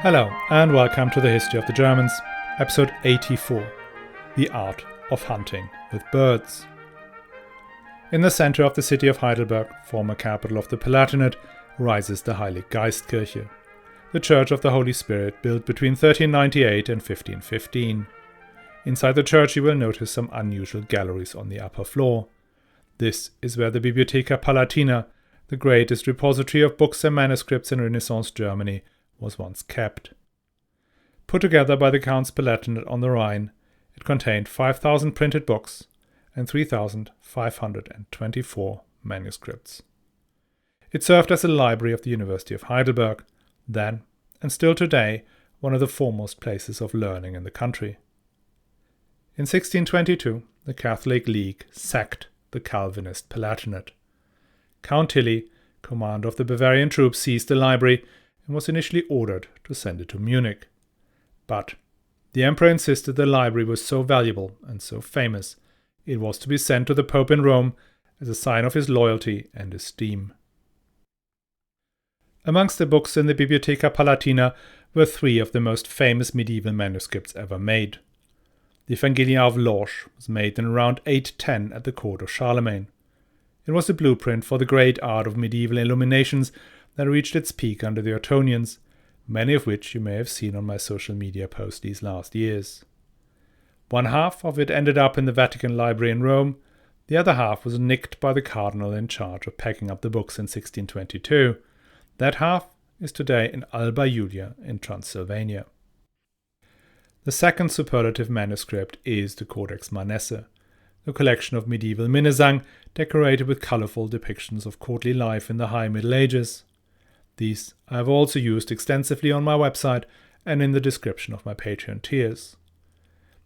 Hello and welcome to the History of the Germans, episode 84, The Art of Hunting with Birds. In the center of the city of Heidelberg, former capital of the Palatinate, rises the Heilige Geistkirche, the Church of the Holy Spirit built between 1398 and 1515. Inside the church you will notice some unusual galleries on the upper floor. This is where the Bibliotheca Palatina, the greatest repository of books and manuscripts in Renaissance Germany, was once kept. Put together by the Counts Palatinate on the Rhine, it contained 5,000 printed books and 3,524 manuscripts. It served as a library of the University of Heidelberg, then, and still today, one of the foremost places of learning in the country. In 1622, the Catholic League sacked the Calvinist Palatinate. Count Tilly, commander of the Bavarian troops, seized the library and was initially ordered to send it to Munich. But the emperor insisted the library was so valuable and so famous, it was to be sent to the Pope in Rome as a sign of his loyalty and esteem. Amongst the books in the Bibliotheca Palatina were three of the most famous medieval manuscripts ever made. The Evangelia of Lorsch was made in around 810 at the court of Charlemagne. It was a blueprint for the great art of medieval illuminations that reached its peak under the Ottonians, many of which you may have seen on my social media posts these last years. One half of it ended up in the Vatican Library in Rome, the other half was nicked by the cardinal in charge of packing up the books in 1622. That half is today in Alba Iulia in Transylvania. The second superlative manuscript is the Codex Manesse, a collection of medieval Minnesang decorated with colorful depictions of courtly life in the High Middle Ages. These I have also used extensively on my website and in the description of my Patreon tiers.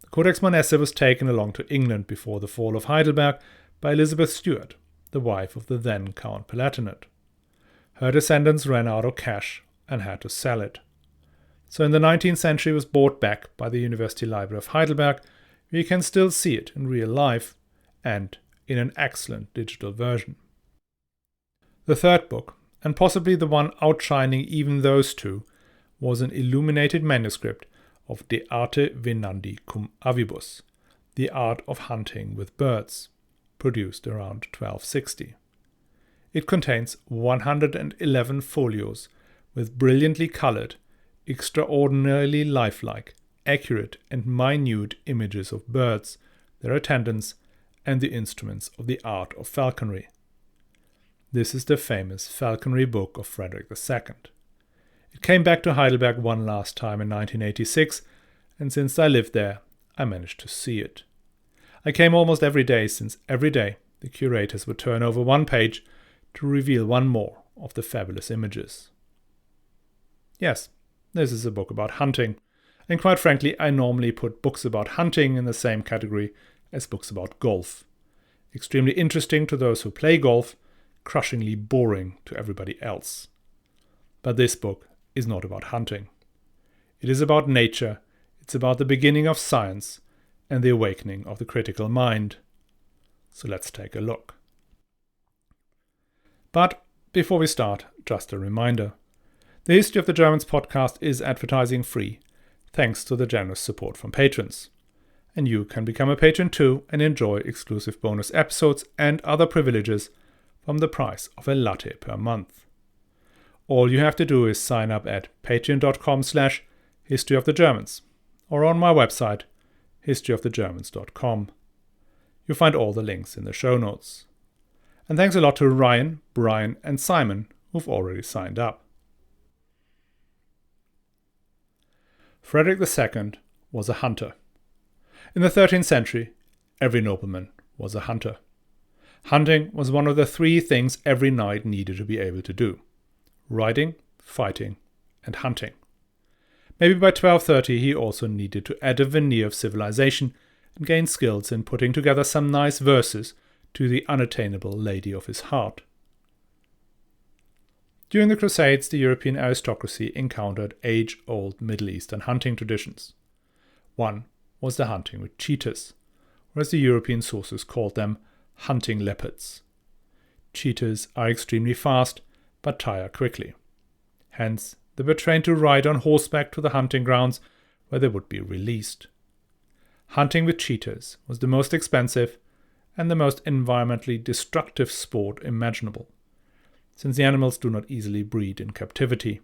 The Codex Manesse was taken along to England before the fall of Heidelberg by Elizabeth Stuart, the wife of the then Count Palatinate. Her descendants ran out of cash and had to sell it. So in the 19th century it was bought back by the University Library of Heidelberg, where you can still see it in real life and in an excellent digital version. The third book, and possibly the one outshining even those two, was an illuminated manuscript of De Arte Veneri cum Avibus, The Art of Hunting with Birds, produced around 1260. It contains 111 folios with brilliantly colored, extraordinarily lifelike, accurate and minute images of birds, their attendants, and the instruments of the art of falconry. This is the famous Falconry Book of Frederick II. It came back to Heidelberg one last time in 1986, and since I lived there, I managed to see it. I came almost every day, since every day the curators would turn over one page to reveal one more of the fabulous images. Yes, this is a book about hunting, and quite frankly, I normally put books about hunting in the same category as books about golf. Extremely interesting to those who play golf, crushingly boring to everybody else. But this book is not about hunting. It is about nature, it's about the beginning of science and the awakening of the critical mind. So let's take a look. But before we start, just a reminder. The History of the Germans podcast is advertising free, thanks to the generous support from patrons. And you can become a patron too and enjoy exclusive bonus episodes and other privileges from the price of a latte per month. All you have to do is sign up at patreon.com/historyofthegermans or on my website historyofthegermans.com. You'll find all the links in the show notes. And thanks a lot to Ryan, Brian and Simon who've already signed up. Frederick II was a hunter. In the 13th century, every nobleman was a hunter. Hunting was one of the three things every knight needed to be able to do: riding, fighting, and hunting. Maybe by 1230 he also needed to add a veneer of civilization and gain skills in putting together some nice verses to the unattainable lady of his heart. During the Crusades, the European aristocracy encountered age-old Middle Eastern hunting traditions. One was the hunting with cheetahs, or as the European sources called them, hunting leopards. Cheetahs are extremely fast, but tire quickly. Hence, They were trained to ride on horseback to the hunting grounds where they would be released. Hunting with cheetahs was the most expensive and the most environmentally destructive sport imaginable, since the animals do not easily breed in captivity.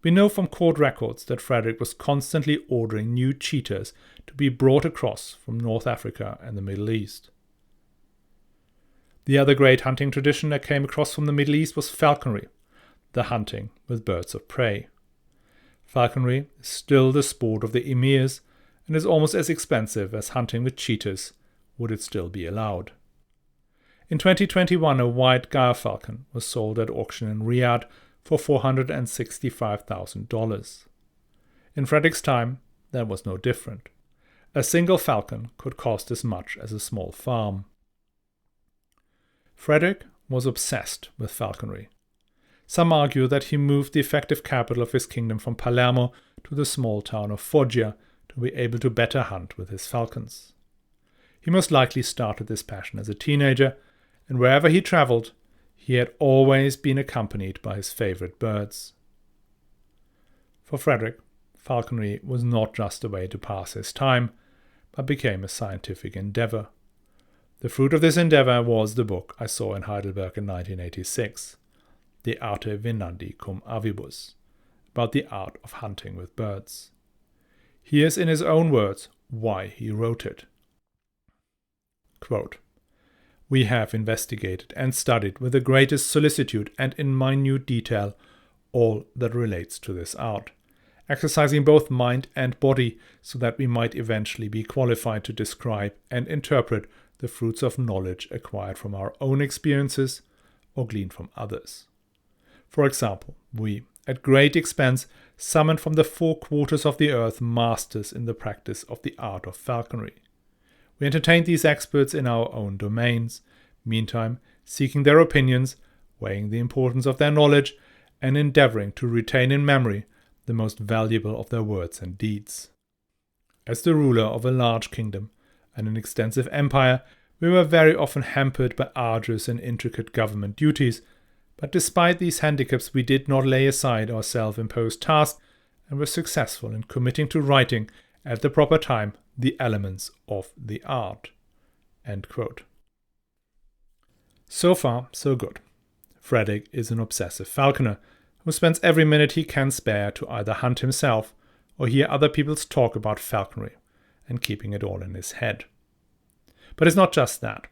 We know from court records that Frederick was constantly ordering new cheetahs to be brought across from North Africa and the Middle East. The other great hunting tradition that came across from the Middle East was falconry, the hunting with birds of prey. Falconry is still the sport of the emirs and is almost as expensive as hunting with cheetahs, would it still be allowed. In 2021, a white gyre falcon was sold at auction in Riyadh for $465,000. In Frederick's time, that was no different. A single falcon could cost as much as a small farm. Frederick was obsessed with falconry. Some argue that he moved the effective capital of his kingdom from Palermo to the small town of Foggia to be able to better hunt with his falcons. He most likely started this passion as a teenager, and wherever he traveled, he had always been accompanied by his favorite birds. For Frederick, falconry was not just a way to pass his time, but became a scientific endeavor. The fruit of this endeavor was the book I saw in Heidelberg in 1986, the Arte Veneri cum Avibus, about the art of hunting with birds. Here's in his own words why he wrote it. Quote, "We have investigated and studied with the greatest solicitude and in minute detail all that relates to this art, exercising both mind and body so that we might eventually be qualified to describe and interpret the fruits of knowledge acquired from our own experiences or gleaned from others. For example, we, at great expense, summoned from the 4 quarters of the earth masters in the practice of the art of falconry. We entertained these experts in our own domains, meantime seeking their opinions, weighing the importance of their knowledge, and endeavoring to retain in memory the most valuable of their words and deeds. As the ruler of a large kingdom and an extensive empire, we were very often hampered by arduous and intricate government duties, but despite these handicaps we did not lay aside our self-imposed task and were successful in committing to writing at the proper time the elements of the art." End quote. So far, so good. Frederick is an obsessive falconer who spends every minute he can spare to either hunt himself or hear other people's talk about falconry and keeping it all in his head. But it's not just that.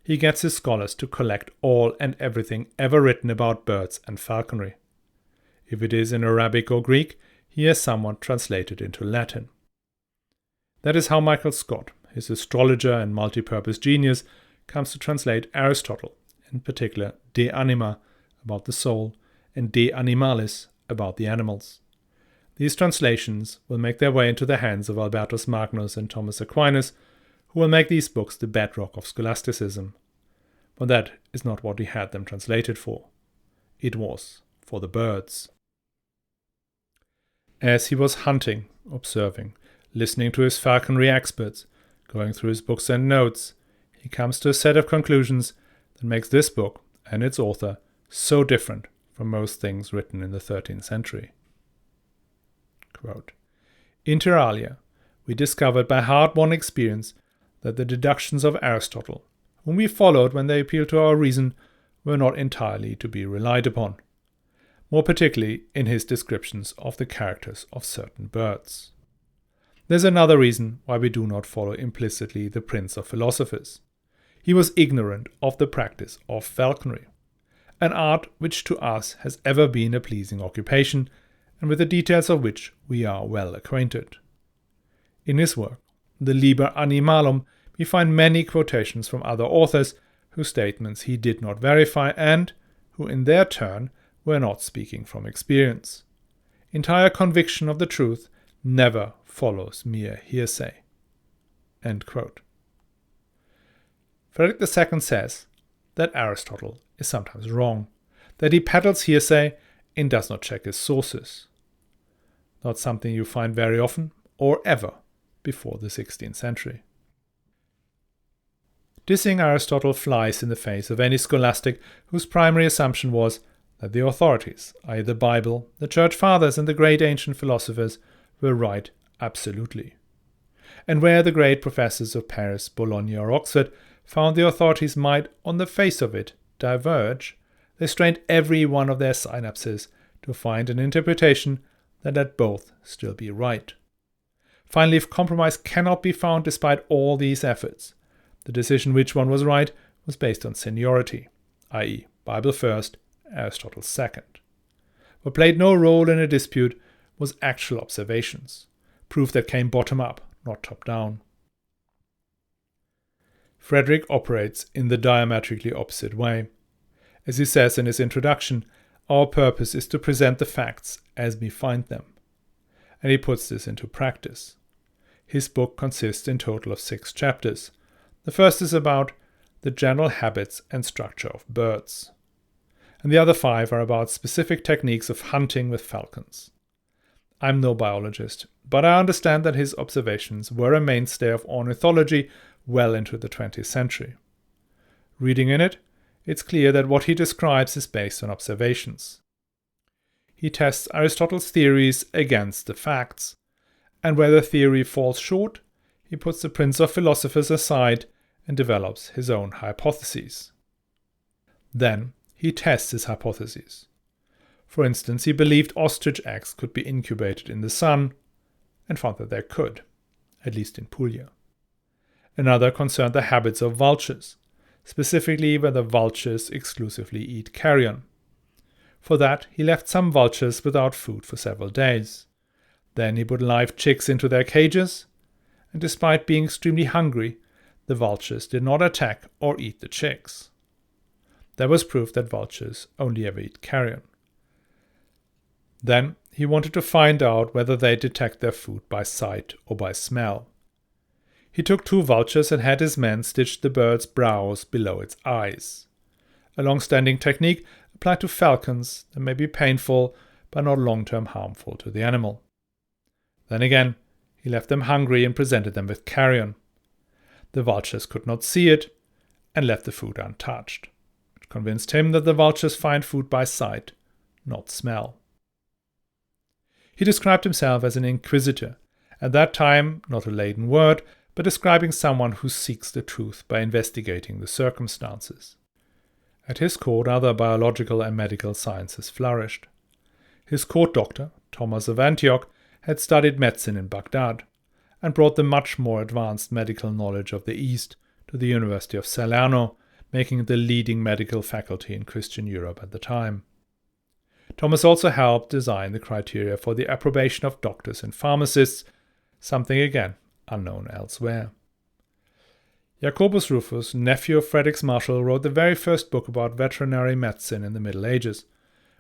He gets his scholars to collect all and everything ever written about birds and falconry. If it is in Arabic or Greek, he has someone translate it into Latin. That is how Michael Scott, his astrologer and multi-purpose genius, comes to translate Aristotle, in particular De Anima, about the soul, and De Animalis, about the animals. These translations will make their way into the hands of Albertus Magnus and Thomas Aquinas, who will make these books the bedrock of scholasticism. But that is not what he had them translated for. It was for the birds. As he was hunting, observing, listening to his falconry experts, going through his books and notes, he comes to a set of conclusions that makes this book and its author so different from most things written in the 13th century. Quote, "Inter alia, we discovered by hard-won experience that the deductions of Aristotle, whom we followed when they appealed to our reason, were not entirely to be relied upon, more particularly in his descriptions of the characters of certain birds. There's another reason why we do not follow implicitly the Prince of Philosophers. He was ignorant of the practice of falconry, an art which to us has ever been a pleasing occupation, and with the details of which we are well acquainted. In his work, the Liber Animalum, we find many quotations from other authors whose statements he did not verify and who in their turn were not speaking from experience. Entire conviction of the truth never follows mere hearsay." End quote. Frederick II says that Aristotle is sometimes wrong, that he peddles hearsay and does not check his sources. Not something you find very often or ever before the 16th century. Dissing Aristotle flies in the face of any scholastic whose primary assumption was that the authorities, i.e. the Bible, the Church Fathers and the great ancient philosophers, were right absolutely. And where the great professors of Paris, Bologna or Oxford found the authorities might, on the face of it, diverge, they strained every one of their synapses to find an interpretation that let both still be right. Finally, if compromise cannot be found despite all these efforts, the decision which one was right was based on seniority, i.e. Bible first, Aristotle second. What played no role in a dispute was actual observations, proof that came bottom up, not top down. Frederick operates in the diametrically opposite way. As he says in his introduction, our purpose is to present the facts as we find them. And he puts this into practice. His book consists in total of 6 chapters. The first is about the general habits and structure of birds. And the other 5 are about specific techniques of hunting with falcons. I'm no biologist, but I understand that his observations were a mainstay of ornithology well into the 20th century. Reading in it, it's clear that what he describes is based on observations. He tests Aristotle's theories against the facts, and where the theory falls short, he puts the prince of philosophers aside and develops his own hypotheses. Then he tests his hypotheses. For instance, he believed ostrich eggs could be incubated in the sun, and found that they could, at least in Puglia. Another concerned the habits of vultures, specifically whether vultures exclusively eat carrion. For that, he left some vultures without food for several days. Then he put live chicks into their cages, and despite being extremely hungry, the vultures did not attack or eat the chicks. There was proof that vultures only ever eat carrion. Then he wanted to find out whether they detect their food by sight or by smell. He took 2 vultures and had his men stitch the bird's brows below its eyes. A long-standing technique applied to falcons that may be painful but not long-term harmful to the animal. Then again, he left them hungry and presented them with carrion. The vultures could not see it and left the food untouched, which convinced him that the vultures find food by sight, not smell. He described himself as an inquisitor, at that time not a laden word, but describing someone who seeks the truth by investigating the circumstances. At his court, other biological and medical sciences flourished. His court doctor, Thomas of Antioch, had studied medicine in Baghdad, and brought the much more advanced medical knowledge of the East to the University of Salerno, making it the leading medical faculty in Christian Europe at the time. Thomas also helped design the criteria for the approbation of doctors and pharmacists, something again unknown elsewhere. Jacobus Rufus, nephew of Frederick Marshall, wrote the very first book about veterinary medicine in the Middle Ages,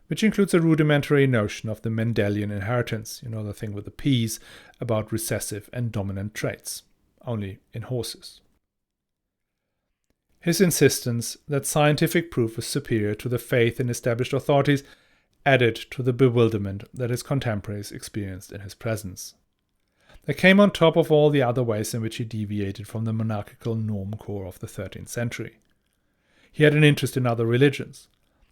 which includes a rudimentary notion of the Mendelian inheritance, the thing with the P's, about recessive and dominant traits, only in horses. His insistence that scientific proof is superior to the faith in established authorities added to the bewilderment that his contemporaries experienced in his presence. They came on top of all the other ways in which he deviated from the monarchical norm core of the 13th century. He had an interest in other religions.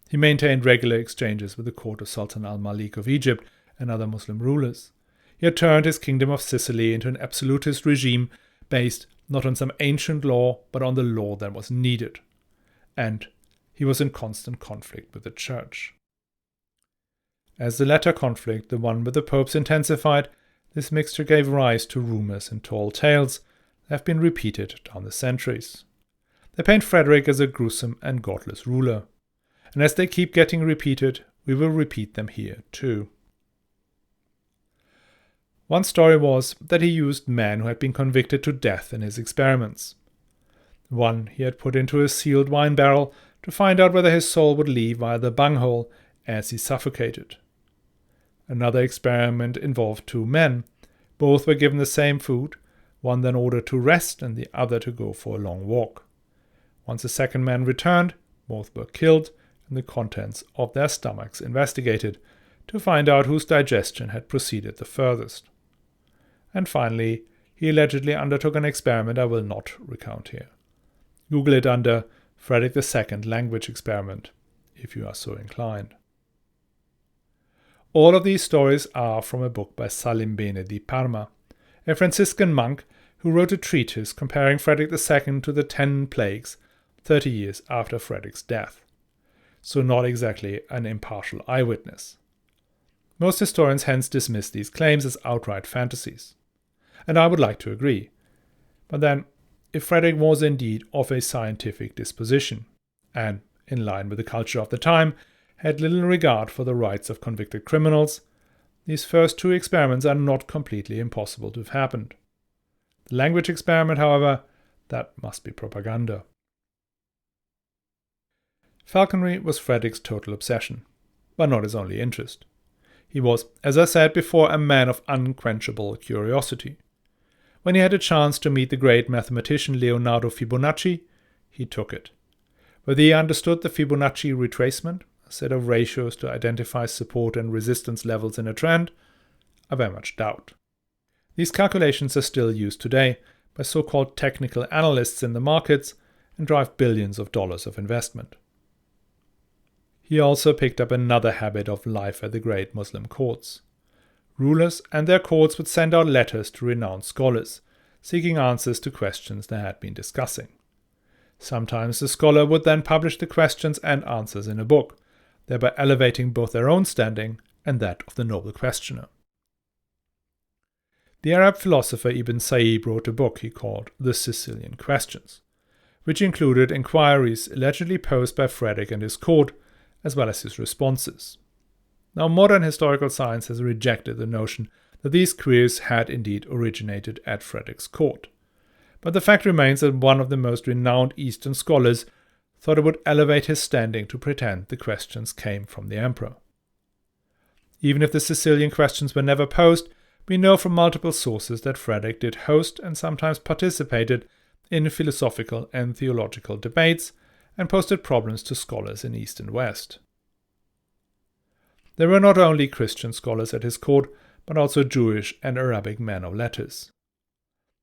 He maintained regular exchanges with the court of Sultan al-Malik of Egypt and other Muslim rulers. He had turned his kingdom of Sicily into an absolutist regime based not on some ancient law, but on the law that was needed. And he was in constant conflict with the church. As the latter conflict, the one with the popes, intensified, this mixture gave rise to rumors and tall tales that have been repeated down the centuries. They paint Frederick as a gruesome and godless ruler. And as they keep getting repeated, we will repeat them here too. One story was that he used men who had been convicted to death in his experiments. One he had put into a sealed wine barrel to find out whether his soul would leave via the bunghole as he suffocated. Another experiment involved 2 men. Both were given the same food, one then ordered to rest and the other to go for a long walk. Once the second man returned, both were killed and the contents of their stomachs investigated to find out whose digestion had proceeded the furthest. And finally, he allegedly undertook an experiment I will not recount here. Google it under Frederick II language experiment, if you are so inclined. All of these stories are from a book by Salimbene di Parma, a Franciscan monk who wrote a treatise comparing Frederick II to the 10 plagues 30 years after Frederick's death. So not exactly an impartial eyewitness. Most historians hence dismiss these claims as outright fantasies. And I would like to agree. But then, if Frederick was indeed of a scientific disposition, and, in line with the culture of the time, had little regard for the rights of convicted criminals, these first 2 experiments are not completely impossible to have happened. The language experiment, however, that must be propaganda. Falconry was Frederick's total obsession, but not his only interest. He was, as I said before, a man of unquenchable curiosity. When he had a chance to meet the great mathematician Leonardo Fibonacci, he took it. Whether he understood the Fibonacci retracement, a set of ratios to identify support and resistance levels in a trend, I very much doubt. These calculations are still used today by so-called technical analysts in the markets and drive billions of dollars of investment. He also picked up another habit of life at the great Muslim courts. Rulers and their courts would send out letters to renowned scholars, seeking answers to questions they had been discussing. Sometimes the scholar would then publish the questions and answers in a book, thereby elevating both their own standing and that of the noble questioner. The Arab philosopher Ibn Sayyib wrote a book he called The Sicilian Questions, which included inquiries allegedly posed by Frederick and his court, as well as his responses. Now, modern historical science has rejected the notion that these queries had indeed originated at Frederick's court. But the fact remains that one of the most renowned Eastern scholars thought it would elevate his standing to pretend the questions came from the emperor. Even if the Sicilian questions were never posed, we know from multiple sources that Frederick did host and sometimes participated in philosophical and theological debates, and posted problems to scholars in East and West. There were not only Christian scholars at his court, but also Jewish and Arabic men of letters.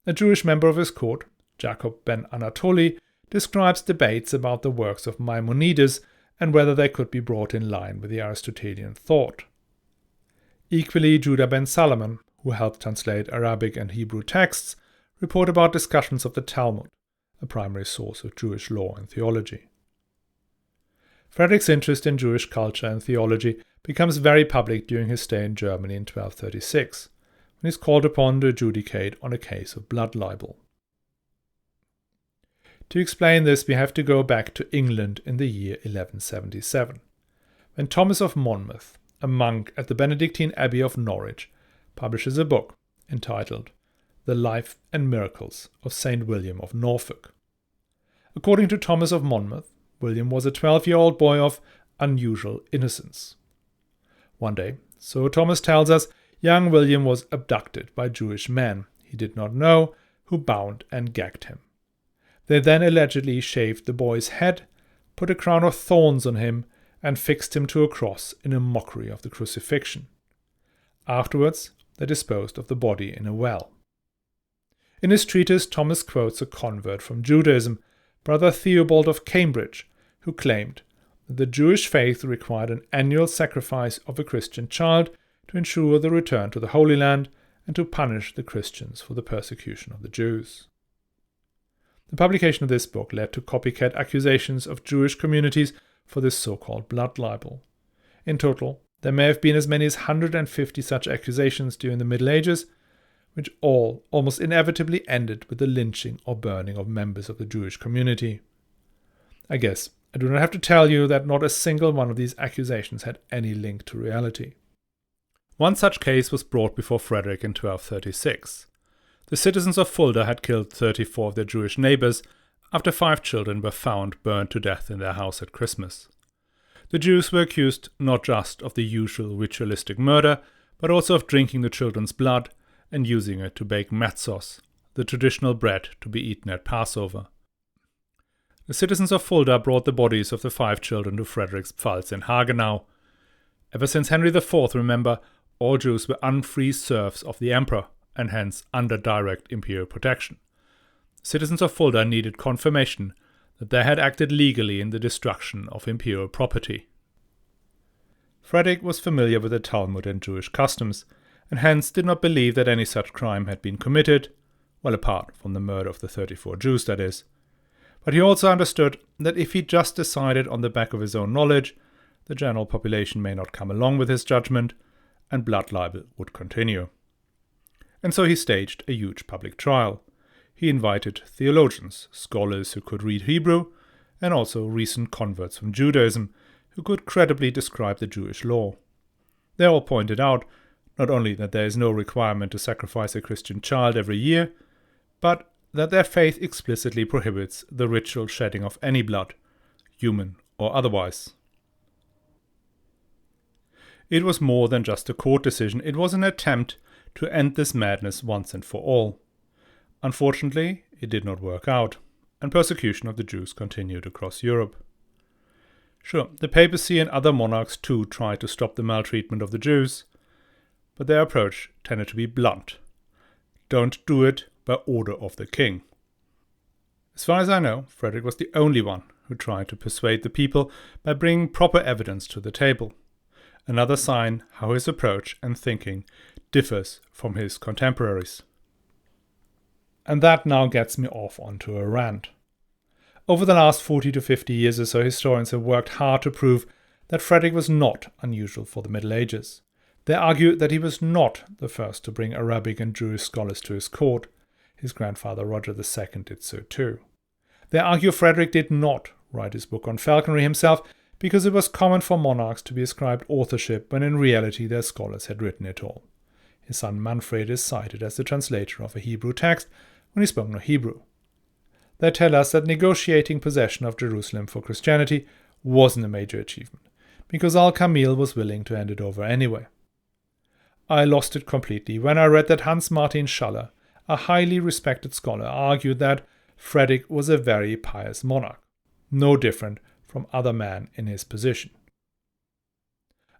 A Jewish member of his court, Jacob ben Anatoli, describes debates about the works of Maimonides and whether they could be brought in line with the Aristotelian thought. Equally, Judah ben Salomon, who helped translate Arabic and Hebrew texts, report about discussions of the Talmud, a primary source of Jewish law and theology. Frederick's interest in Jewish culture and theology becomes very public during his stay in Germany in 1236, when he is called upon to adjudicate on a case of blood libel. To explain this, we have to go back to England in the year 1177, when Thomas of Monmouth, a monk at the Benedictine Abbey of Norwich, publishes a book entitled The Life and Miracles of St. William of Norfolk. According to Thomas of Monmouth, William was a 12-year-old boy of unusual innocence. One day, so Thomas tells us, young William was abducted by Jewish men he did not know, who bound and gagged him. They then allegedly shaved the boy's head, put a crown of thorns on him, and fixed him to a cross in a mockery of the crucifixion. Afterwards, they disposed of the body in a well. In his treatise, Thomas quotes a convert from Judaism, Brother Theobald of Cambridge, who claimed that the Jewish faith required an annual sacrifice of a Christian child to ensure the return to the Holy Land and to punish the Christians for the persecution of the Jews. The publication of this book led to copycat accusations of Jewish communities for this so-called blood libel. In total, there may have been as many as 150 such accusations during the Middle Ages, which all almost inevitably ended with the lynching or burning of members of the Jewish community. I guess I do not have to tell you that not a single one of these accusations had any link to reality. One such case was brought before Frederick in 1236. The citizens of Fulda had killed 34 of their Jewish neighbors after 5 children were found burned to death in their house at Christmas. The Jews were accused not just of the usual ritualistic murder, but also of drinking the children's blood and using it to bake matzos, the traditional bread to be eaten at Passover. The citizens of Fulda brought the bodies of the 5 children to Frederick's Pfalz in Hagenau. Ever since Henry IV, remember, all Jews were unfree serfs of the emperor, and hence under direct imperial protection. Citizens of Fulda needed confirmation that they had acted legally in the destruction of imperial property. Frederick was familiar with the Talmud and Jewish customs, and hence did not believe that any such crime had been committed, well, apart from the murder of the 34 Jews, that is. But he also understood that if he just decided on the back of his own knowledge, the general population may not come along with his judgment, and blood libel would continue. And so he staged a huge public trial. He invited theologians, scholars who could read Hebrew, and also recent converts from Judaism who could credibly describe the Jewish law. They all pointed out not only that there is no requirement to sacrifice a Christian child every year, but that their faith explicitly prohibits the ritual shedding of any blood, human or otherwise. It was more than just a court decision, it was an attempt to end this madness once and for all. Unfortunately, it did not work out, and persecution of the Jews continued across Europe. Sure, the papacy and other monarchs too tried to stop the maltreatment of the Jews, but their approach tended to be blunt. Don't do it by order of the king. As far as I know, Frederick was the only one who tried to persuade the people by bringing proper evidence to the table. Another sign how his approach and thinking differs from his contemporaries. And that now gets me off onto a rant. Over the last 40 to 50 years or so, historians have worked hard to prove that Frederick was not unusual for the Middle Ages. They argue that he was not the first to bring Arabic and Jewish scholars to his court. His grandfather Roger II did so too. They argue Frederick did not write his book on falconry himself because it was common for monarchs to be ascribed authorship when in reality their scholars had written it all. His son Manfred is cited as the translator of a Hebrew text when he spoke no Hebrew. They tell us that negotiating possession of Jerusalem for Christianity wasn't a major achievement, because Al-Kamil was willing to hand it over anyway. I lost it completely when I read that Hans Martin Schaller, a highly respected scholar, argued that Frederick was a very pious monarch, no different from other men in his position.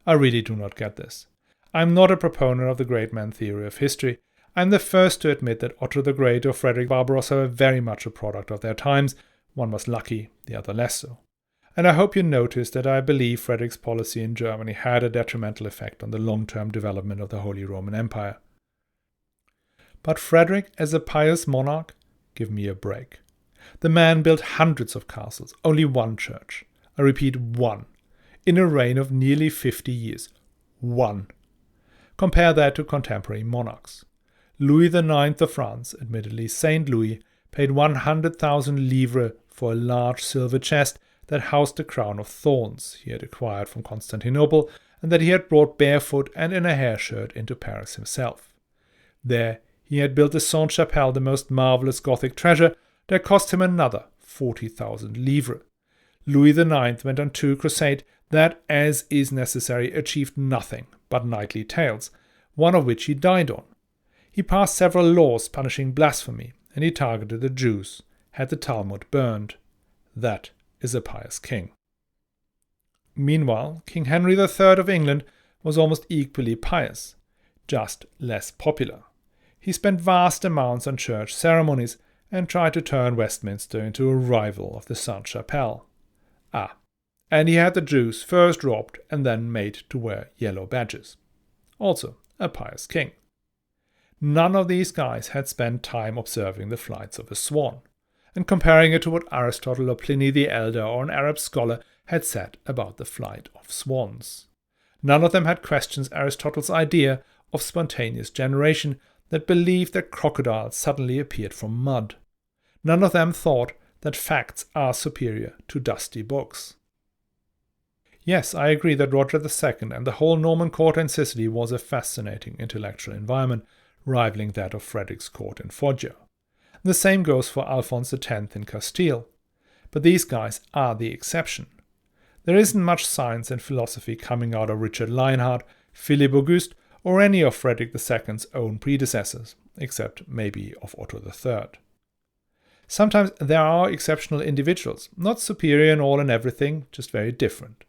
I really do not get this. I am not a proponent of the great man theory of history. I am the first to admit that Otto the Great or Frederick Barbarossa were very much a product of their times. One was lucky, the other less so. And I hope you notice that I believe Frederick's policy in Germany had a detrimental effect on the long-term development of the Holy Roman Empire. But Frederick as a pious monarch? Give me a break. The man built hundreds of castles, only one church. I repeat, one. In a reign of nearly 50 years. One. Compare that to contemporary monarchs. Louis IX of France, admittedly Saint Louis, paid 100,000 livres for a large silver chest that housed the crown of thorns he had acquired from Constantinople and that he had brought barefoot and in a hair shirt into Paris himself. There he had built the Sainte-Chapelle, the most marvellous Gothic treasure, that cost him another 40,000 livres. Louis IX went on 2 crusades that, as is necessary, achieved nothing but knightly tales, one of which he died on. He passed several laws punishing blasphemy, and he targeted the Jews, had the Talmud burned. That is a pious king. Meanwhile, King Henry III of England was almost equally pious, just less popular. He spent vast amounts on church ceremonies and tried to turn Westminster into a rival of the Sainte-Chapelle. And he had the Jews first robbed and then made to wear yellow badges. Also a pious king. None of these guys had spent time observing the flights of a swan, and comparing it to what Aristotle or Pliny the Elder or an Arab scholar had said about the flight of swans. None of them had questioned Aristotle's idea of spontaneous generation that believed that crocodiles suddenly appeared from mud. None of them thought that facts are superior to dusty books. Yes, I agree that Roger II and the whole Norman court in Sicily was a fascinating intellectual environment, rivaling that of Frederick's court in Foggia. The same goes for Alphonse X in Castile. But these guys are the exception. There isn't much science and philosophy coming out of Richard Lienhard, Philippe Auguste, or any of Frederick II's own predecessors, except maybe of Otto III. Sometimes there are exceptional individuals, not superior in all and everything, just very different.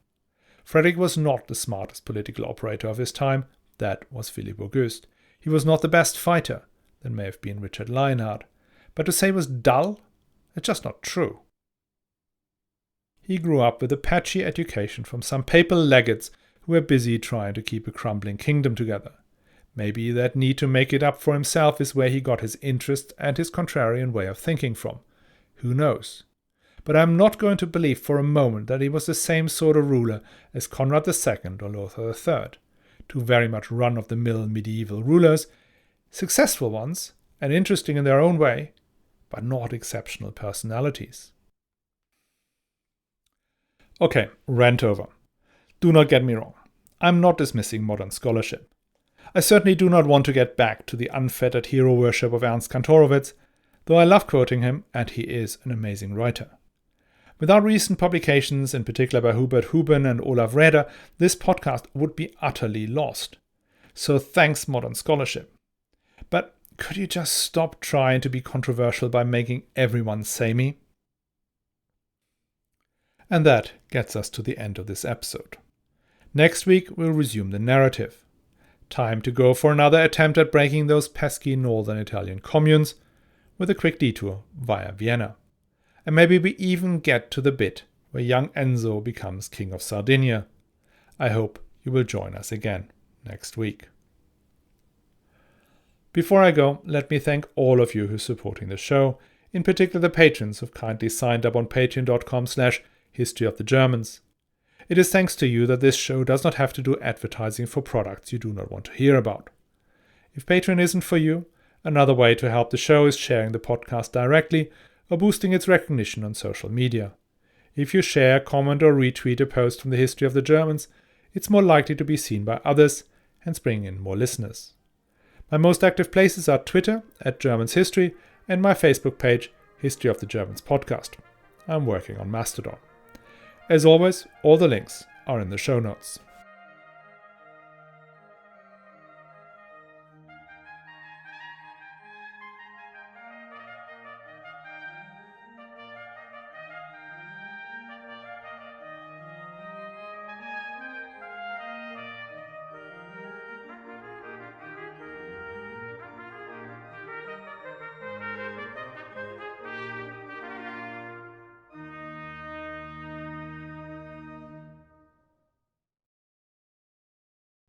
Frederick was not the smartest political operator of his time, that was Philippe Auguste. He was not the best fighter, that may have been Richard Lienhard. But to say he was dull? It's just not true. He grew up with a patchy education from some papal legates who were busy trying to keep a crumbling kingdom together. Maybe that need to make it up for himself is where he got his interest and his contrarian way of thinking from. Who knows? But I'm not going to believe for a moment that he was the same sort of ruler as Conrad II or Lothar III, two very much run-of-the-mill medieval rulers, successful ones and interesting in their own way, but not exceptional personalities. Okay, rant over. Do not get me wrong. I'm not dismissing modern scholarship. I certainly do not want to get back to the unfettered hero worship of Ernst Kantorowicz, though I love quoting him and he is an amazing writer. Without recent publications, in particular by Hubert Huben and Olaf Reder, this podcast would be utterly lost. So thanks, modern scholarship. But could you just stop trying to be controversial by making everyone samey? And that gets us to the end of this episode. Next week we'll resume the narrative. Time to go for another attempt at breaking those pesky northern Italian communes, with a quick detour via Vienna. And maybe we even get to the bit where young Enzo becomes King of Sardinia. I hope you will join us again next week. Before I go, let me thank all of you who are supporting the show, in particular the patrons who've kindly signed up on patreon.com/historyofthegermans. It is thanks to you that this show does not have to do advertising for products you do not want to hear about. If Patreon isn't for you, another way to help the show is sharing the podcast directly or boosting its recognition on social media. If you share, comment or retweet a post from the History of the Germans, it's more likely to be seen by others, hence bringing in more listeners. My most active places are Twitter @GermansHistory and my Facebook page, History of the Germans Podcast. I'm working on Mastodon. As always, all the links are in the show notes.